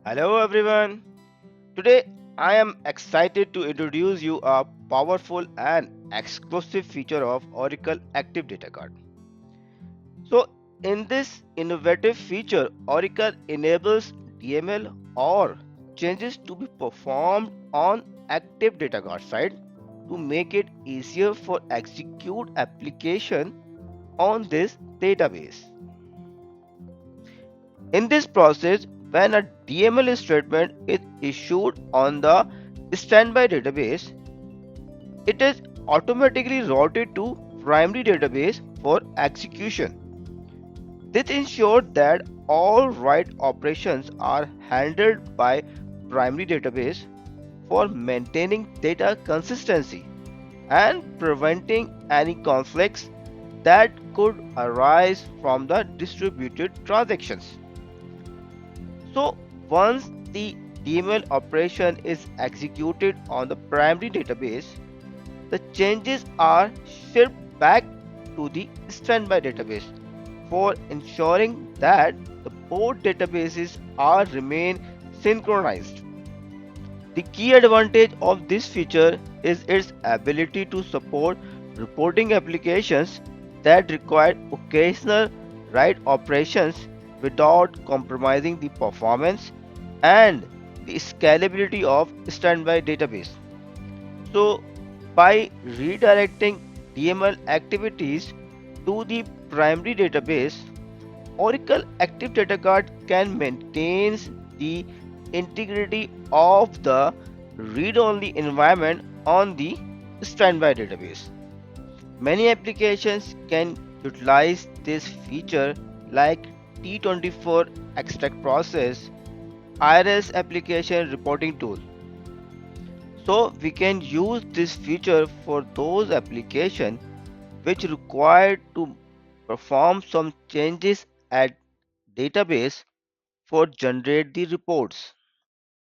Hello everyone. Today I am excited to introduce you a powerful and exclusive feature of Oracle Active Data Card. So in this innovative feature, Oracle enables DML or changes to be performed on Active Data Card side to make it easier for execute application on this database. In this process, when a DML statement is issued on the standby database, it is automatically routed to primary database for execution. This ensures that all write operations are handled by primary database for maintaining data consistency and preventing any conflicts that could arise from the distributed transactions. So once the DML operation is executed on the primary database, the changes are shipped back to the standby database for ensuring that the both databases are remain synchronized. The key advantage of this feature is its ability to support reporting applications that require occasional write operations without compromising the performance and the scalability of standby database. So, by redirecting DML activities to the primary database, Oracle Active Data Card can maintain the integrity of the read-only environment on the standby database. Many applications can utilize this feature like T24 extract process, IRS application reporting tool. So we can use this feature for those applications which require to perform some changes at database for generate the reports.